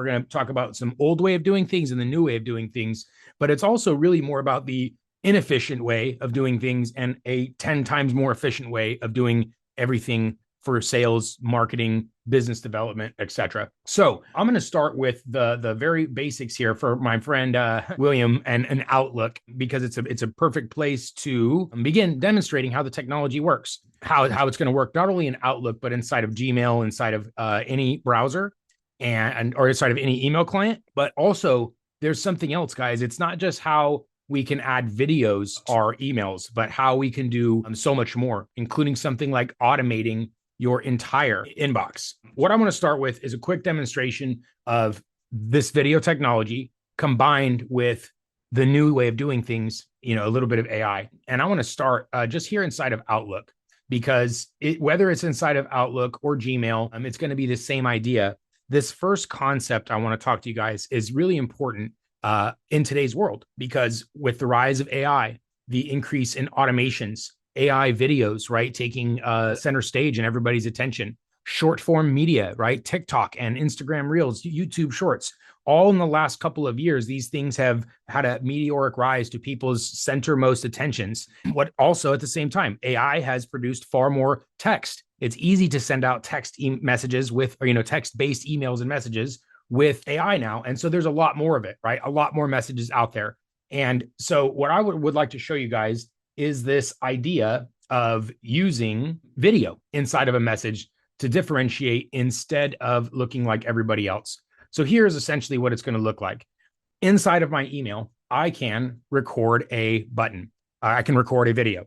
We're going to talk about some old way of doing things and the new way of doing things, but it's also really more about the inefficient way of doing things and a 10 times more efficient way of doing everything for sales, marketing, business development, etc. So I'm going to start with the very basics here for my friend William and an Outlook, because it's a perfect place to begin demonstrating how the technology works, how it's going to work not only in Outlook but inside of Gmail, inside of any browser, and or inside of any email client. But also there's something else, guys. It's not just how we can add videos or emails, but how we can do so much more, including something like automating your entire inbox. What I'm going to start with is a quick demonstration of this video technology combined with the new way of doing things, a little bit of AI. And I want to start just here inside of Outlook, because whether it's inside of Outlook or Gmail, it's going to be the same idea. This first concept I want to talk to you guys is really important in today's world, because with the rise of AI, the increase in automations, AI videos, right, taking center stage and everybody's attention, short form media, right, TikTok and Instagram Reels, YouTube Shorts, all in the last couple of years, these things have had a meteoric rise to people's centermost attentions. What also at the same time, AI has produced far more text. It's easy to send out text messages with, text-based emails and messages with AI now. And so there's a lot more of it, right? A lot more messages out there. And so what I would like to show you guys is this idea of using video inside of a message to differentiate instead of looking like everybody else. So here's essentially what it's going to look like. Inside of my email, I can record a button. I can record a video,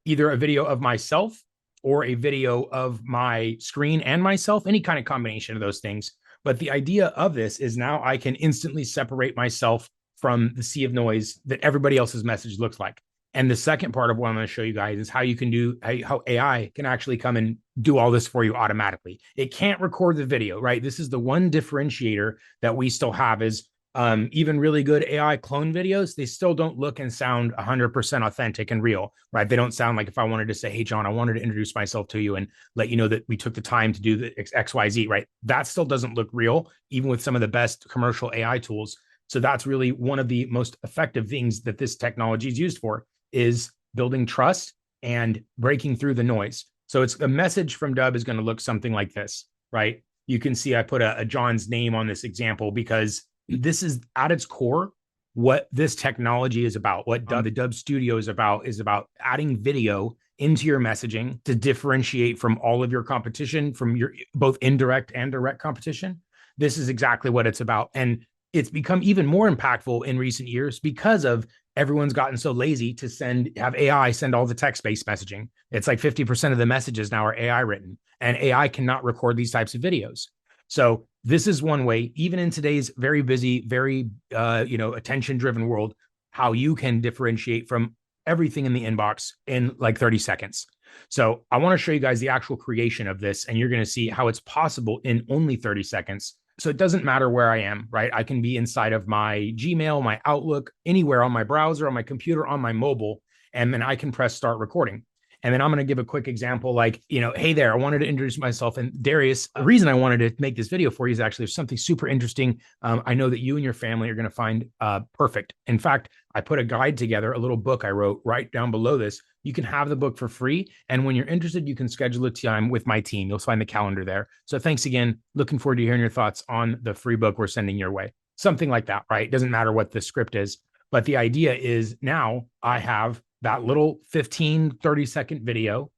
either a video of myself or a video of my screen and myself, any kind of combination of those things. But the idea of this is now I can instantly separate myself from the sea of noise that everybody else's message looks like. And the second part of what I'm going to show you guys is how you can do, how AI can actually come and do all this for you automatically. It can't record the video, right? This is the one differentiator that we still have is even really good AI clone videos, they still don't look and sound 100% authentic and real, right? They don't sound like if I wanted to say, hey, John, I wanted to introduce myself to you and let you know that we took the time to do the XYZ, right? That still doesn't look real, even with some of the best commercial AI tools. So that's really one of the most effective things that this technology is used for, is building trust and breaking through the noise. So it's a message from Dubb is going to look something like this, right? You can see I put a John's name on this example because this is at its core what this technology is about. What the Dubb Studio is about adding video into your messaging to differentiate from all of your competition, from your both indirect and direct competition. This is exactly what it's about. And it's become even more impactful in recent years because of everyone's gotten so lazy to have AI send all the text-based messaging. It's like 50% of the messages now are AI written, and AI cannot record these types of videos. So this is one way, even in today's very busy, very attention-driven world, how you can differentiate from everything in the inbox in like 30 seconds. So I want to show you guys the actual creation of this, and you're going to see how it's possible in only 30 seconds. So it doesn't matter where I am, right? I can be inside of my Gmail, my Outlook, anywhere on my browser, on my computer, on my mobile, and then I can press start recording. And then I'm going to give a quick example like, hey there, I wanted to introduce myself. And Darius, the reason I wanted to make this video for you is actually there's something super interesting. I know that you and your family are going to find perfect. In fact, I put a guide together, a little book I wrote right down below this. You can have the book for free. And when you're interested, you can schedule a time with my team. You'll find the calendar there. So thanks again. Looking forward to hearing your thoughts on the free book we're sending your way. Something like that, right? It doesn't matter what the script is. But the idea is now I have that little 30-second video,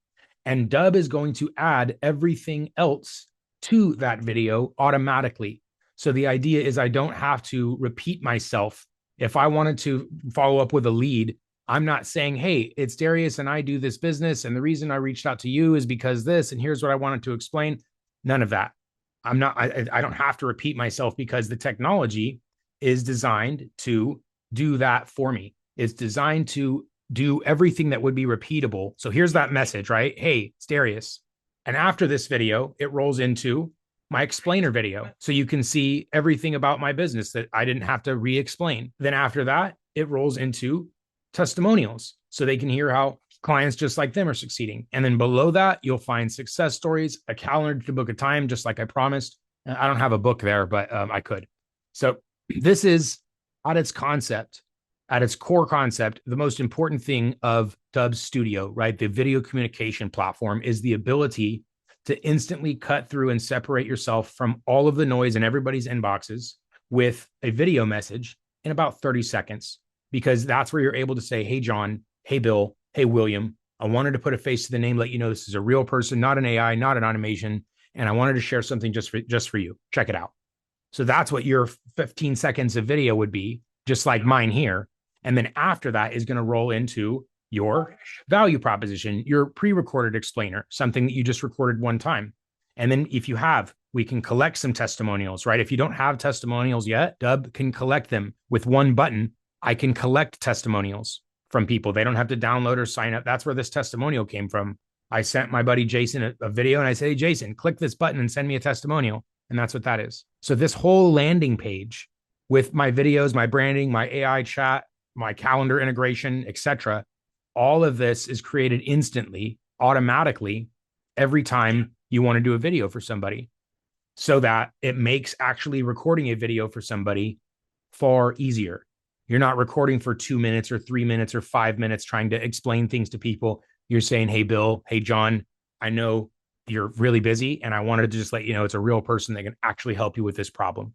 and Dubb is going to add everything else to that video automatically. So the idea is I don't have to repeat myself. If I wanted to follow up with a lead, I'm not saying, hey, it's Darius and I do this business, and the reason I reached out to you is because this, and here's what I wanted to explain. None of that. I don't have to repeat myself because the technology is designed to do that for me. It's designed to do everything that would be repeatable. So here's that message, right? Hey, it's Darius. And after this video, it rolls into my explainer video. So you can see everything about my business that I didn't have to re-explain. Then after that, it rolls into testimonials. So they can hear how clients just like them are succeeding. And then below that, you'll find success stories, a calendar to book a time, just like I promised. I don't have a book there, but I could. So this is at its concept, at its core concept, the most important thing of Dubb Studio, right? The video communication platform is the ability to instantly cut through and separate yourself from all of the noise in everybody's inboxes with a video message in about 30 seconds, because that's where you're able to say, hey, John, hey, Bill, hey, William, I wanted to put a face to the name, let you know this is a real person, not an AI, not an automation. And I wanted to share something just for you. Check it out. So that's what your 15 seconds of video would be, just like mine here. And then after that is going to roll into your value proposition, your pre-recorded explainer, something that you just recorded one time. And then if you have, we can collect some testimonials, right? If you don't have testimonials yet, Dubb can collect them with one button. I can collect testimonials from people. They don't have to download or sign up. That's where this testimonial came from. I sent my buddy Jason a video and I said, hey, Jason, click this button and send me a testimonial. And that's what that is. So this whole landing page with my videos, my branding, my AI chat, my calendar integration, etc., all of this is created instantly, automatically, every time you want to do a video for somebody, so that it makes actually recording a video for somebody far easier. You're not recording for 2 minutes or 3 minutes or 5 minutes trying to explain things to people. You're saying, hey, Bill, hey, John, I know you're really busy, and I wanted to just let you know it's a real person that can actually help you with this problem.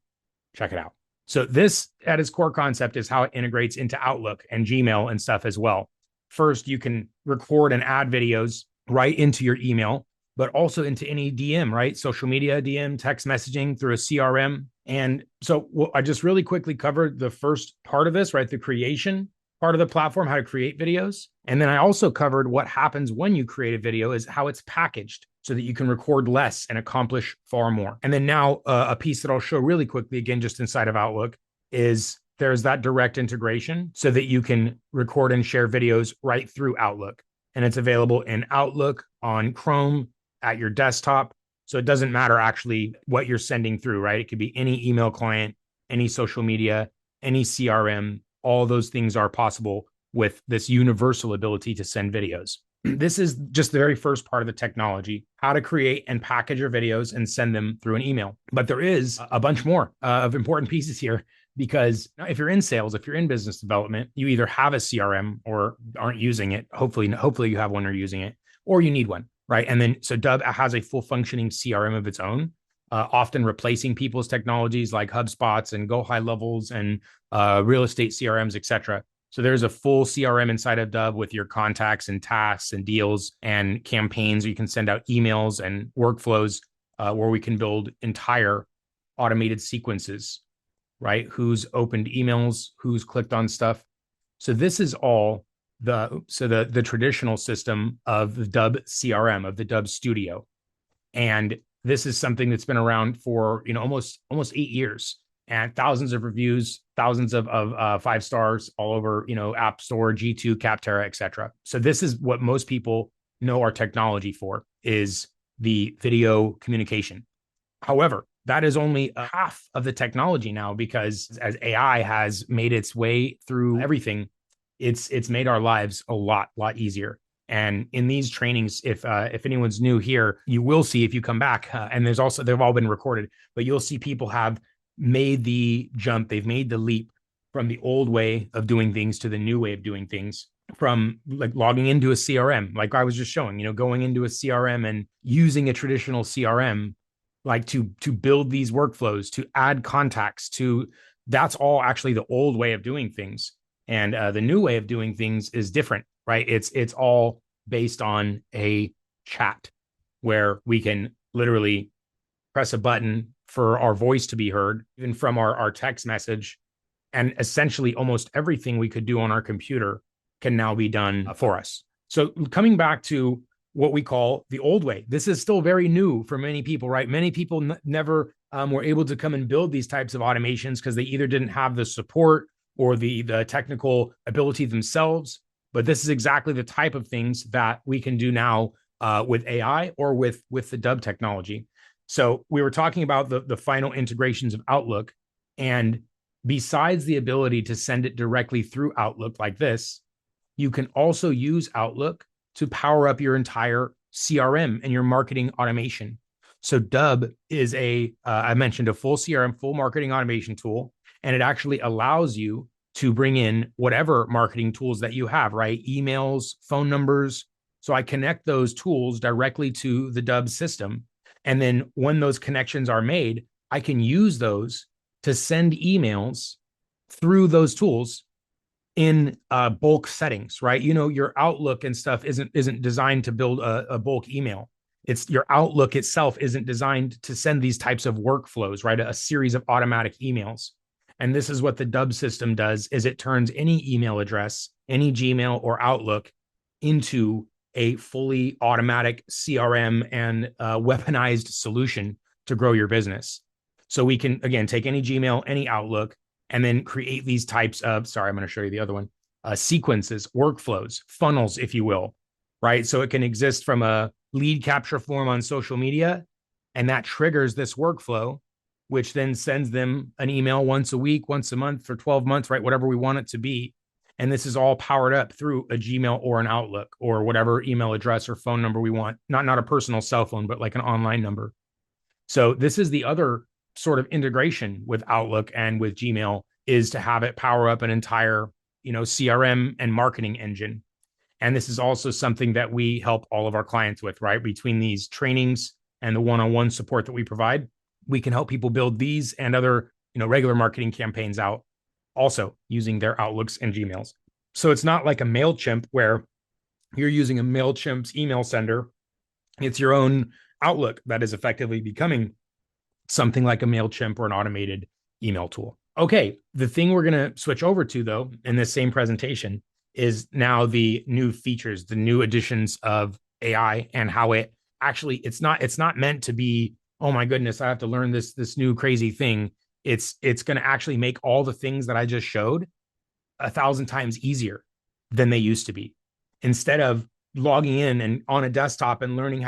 Check it out. So this, at its core concept, is how it integrates into Outlook and Gmail and stuff as well. First, you can record and add videos right into your email, but also into any DM, right? Social media, DM, text messaging through a CRM. And so I just really quickly covered the first part of this, right? The creation part of the platform, how to create videos. And then I also covered what happens when you create a video is how it's packaged so that you can record less and accomplish far more. And then now a piece that I'll show really quickly, again, just inside of Outlook, is there's that direct integration so that you can record and share videos right through Outlook. And it's available in Outlook, on Chrome, at your desktop. So it doesn't matter actually what you're sending through, right? It could be any email client, any social media, any CRM. All those things are possible with this universal ability to send videos. This is just the very first part of the technology, how to create and package your videos and send them through an email. But there is a bunch more of important pieces here, because if you're in sales, if you're in business development, you either have a CRM or aren't using it. Hopefully you have one or using it, or you need one, right? And then so Dubb has a full functioning CRM of its own, often replacing people's technologies like HubSpots and Go High Levels and real estate CRMs, etc. So there's a full CRM inside of Dubb with your contacts and tasks and deals and campaigns. You can send out emails and workflows where we can build entire automated sequences, right? Who's opened emails, who's clicked on stuff. So this is all the traditional system of the Dubb CRM, of the Dubb Studio. And this is something that's been around for almost 8 years, and thousands of reviews, thousands of 5 stars all over App Store, G2, Capterra, etc. So this is what most people know our technology for, is the video communication. However, that is only half of the technology now, because as AI has made its way through everything, it's made our lives a lot easier. And in these trainings, if anyone's new here, you will see, if you come back, and they've all been recorded, but you'll see people have made the jump. They've made the leap from the old way of doing things to the new way of doing things, from like logging into a CRM, like I was just showing, going into a CRM and using a traditional CRM, like to build these workflows, to add contacts, that's all actually the old way of doing things. And the new way of doing things is different, right? It's all based on a chat where we can literally press a button for our voice to be heard, even from our text message. And essentially almost everything we could do on our computer can now be done for us. So coming back to what we call the old way, this is still very new for many people, right? Many people never were able to come and build these types of automations because they either didn't have the support or the technical ability themselves. But this is exactly the type of things that we can do now with AI or with the Dubb technology. So we were talking about the final integrations of Outlook. And besides the ability to send it directly through Outlook like this, you can also use Outlook to power up your entire CRM and your marketing automation. So Dubb is I mentioned a full CRM, full marketing automation tool, and it actually allows you to bring in whatever marketing tools that you have, right? Emails, phone numbers. So I connect those tools directly to the Dubb system. And then when those connections are made, I can use those to send emails through those tools in bulk settings, right? You know, your Outlook and stuff isn't designed to build a bulk email. It's your Outlook itself isn't designed to send these types of workflows, right? A series of automatic emails. And this is what the Dubb system does is it turns any email address, any Gmail or Outlook into a fully automatic CRM and weaponized solution to grow your business. So we can, again, take any Gmail, any Outlook, and then create these types of, sorry, I'm going to show you the other one, sequences, workflows, funnels, if you will, right? So it can exist from a lead capture form on social media, and that triggers this workflow, which then sends them an email once a week, once a month for 12 months, right? Whatever we want it to be. And this is all powered up through a Gmail or an Outlook or whatever email address or phone number we want, not a personal cell phone, but like an online number. So this is the other sort of integration with Outlook and with Gmail is to have it power up an entire, CRM and marketing engine. And this is also something that we help all of our clients with, right? Between these trainings and the one-on-one support that we provide, we can help people build these and other, regular marketing campaigns out also using their Outlooks and Gmails. So it's not like a MailChimp where you're using a MailChimp's email sender. It's your own Outlook that is effectively becoming something like a MailChimp or an automated email tool. Okay, the thing we're going to switch over to, though, in this same presentation is now the new features, the new additions of AI and how it actually, it's not meant to be, oh my goodness, I have to learn this new crazy thing. It's going to actually make all the things that I just showed 1,000 times easier than they used to be. Instead of logging in and on a desktop and learning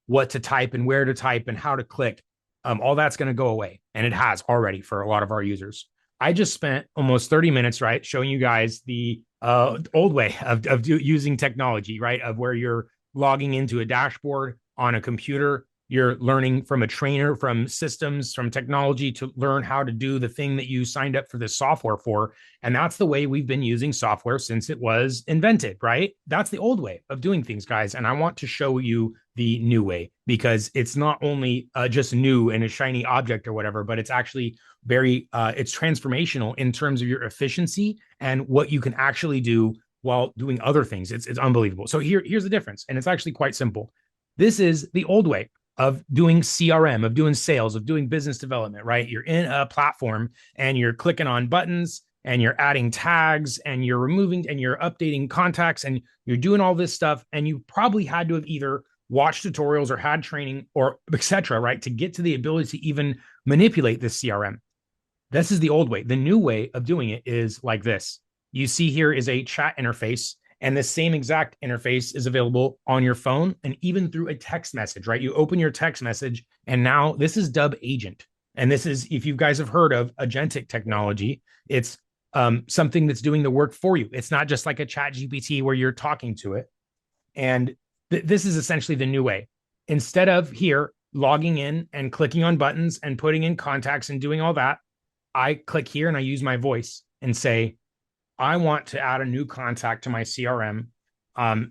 what to type and where to type and how to click, all that's going to go away. And it has already for a lot of our users. I just spent almost 30 minutes, right, showing you guys the old way of using technology, right, of where you're logging into a dashboard on a computer. You're learning from a trainer, from systems, from technology to learn how to do the thing that you signed up for this software for. And that's the way we've been using software since it was invented, right? That's the old way of doing things, guys. And I want to show you the new way because it's not only just new and a shiny object or whatever, but it's actually it's transformational in terms of your efficiency and what you can actually do while doing other things. It's unbelievable. So here's the difference. And it's actually quite simple. This is the old way of doing CRM, of doing sales, of doing business development, right? You're in a platform and you're clicking on buttons and you're adding tags and you're removing and you're updating contacts and you're doing all this stuff. And you probably had to have either watched tutorials or had training or etc., right? To get to the ability to even manipulate this CRM. This is the old way. The new way of doing it is like this. You see here is a chat interface. And the same exact interface is available on your phone and even through a text message, right? You open your text message and now this is Dubb Agent. And this is, if you guys have heard of agentic technology, it's something that's doing the work for you. It's not just like a chat GPT where you're talking to it. And this is essentially the new way. Instead of here logging in and clicking on buttons and putting in contacts and doing all that, I click here and I use my voice and say, I want to add a new contact to my CRM.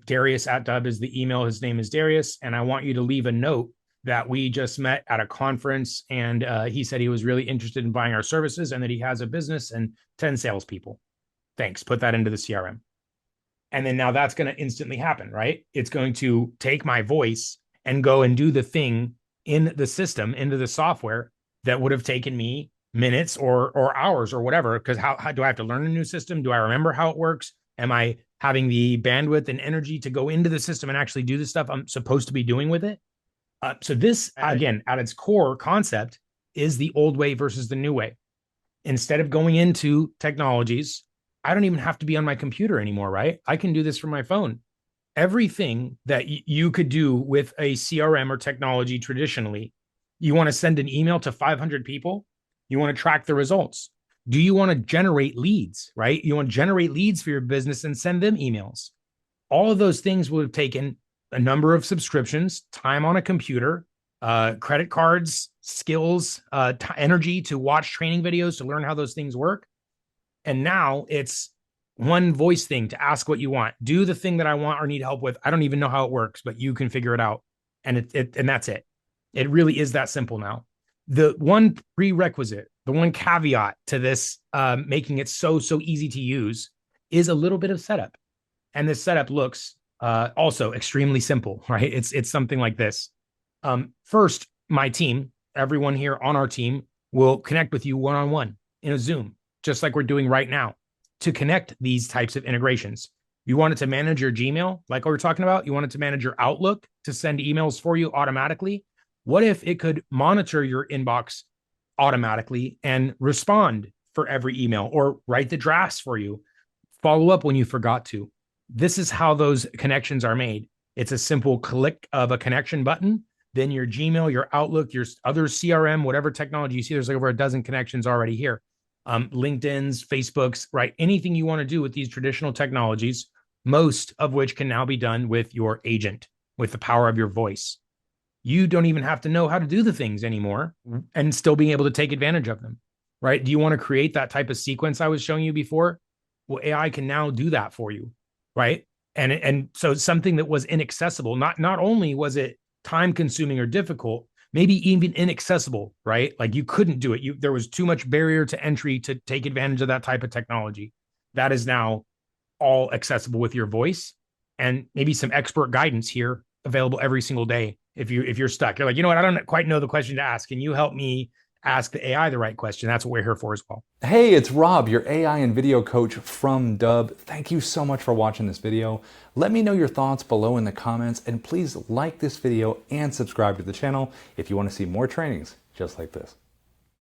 Darius at Dubb is the email. His name is Darius. And I want you to leave a note that we just met at a conference. And he said he was really interested in buying our services and that he has a business and 10 salespeople. Thanks. Put that into the CRM. And then now that's going to instantly happen, right? It's going to take my voice and go and do the thing in the system, into the software that would have taken me minutes or hours or whatever, because how do I have to learn a new system? Do I remember how it works? Am I having the bandwidth and energy to go into the system and actually do the stuff I'm supposed to be doing with it? So this, again, at its core concept is the old way versus the new way. Instead of going into technologies, I don't even have to be on my computer anymore, right? I can do this from my phone. Everything that you could do with a CRM or technology traditionally, you want to send an email to 500 people, you want to track the results. Do you want to generate leads, right? You want to generate leads for your business and send them emails. All of those things would have taken a number of subscriptions, time on a computer, credit cards, skills, energy to watch training videos to learn how those things work. And now it's one voice thing to ask what you want. Do the thing that I want or need help with. I don't even know how it works, but you can figure it out. And and that's it. It really is that simple now. The one prerequisite, the one caveat to this, making it so easy to use, is a little bit of setup. And this setup looks also extremely simple, right? It's something like this. First, my team, everyone here on our team, will connect with you one-on-one in a Zoom, just like we're doing right now, to connect these types of integrations. You want it to manage your Gmail, like we were talking about. You want it to manage your Outlook to send emails for you automatically. What if it could monitor your inbox automatically and respond for every email, or write the drafts for you, follow up when you forgot to? This is how those connections are made. It's a simple click of a connection button. Then your Gmail, your Outlook, your other CRM, whatever technology you see, there's like over a dozen connections already here. LinkedIn's, Facebook's, right? Anything you want to do with these traditional technologies, most of which can now be done with your agent, with the power of your voice. You don't even have to know how to do the things anymore and still being able to take advantage of them, right? Do you want to create that type of sequence I was showing you before? Well, AI can now do that for you, right? And so something that was inaccessible, not only was it time consuming or difficult, maybe even inaccessible, right? Like you couldn't do it. There was too much barrier to entry to take advantage of that type of technology. That is now all accessible with your voice, and maybe some expert guidance here available every single day. If you're stuck, you're like, you know what, I don't quite know the question to ask. Can you help me ask the AI the right question? That's what we're here for as well. Hey, it's Rob, your AI and video coach from Dubb. Thank you so much for watching this video. Let me know your thoughts below in the comments, and please like this video and subscribe to the channel if you want to see more trainings just like this.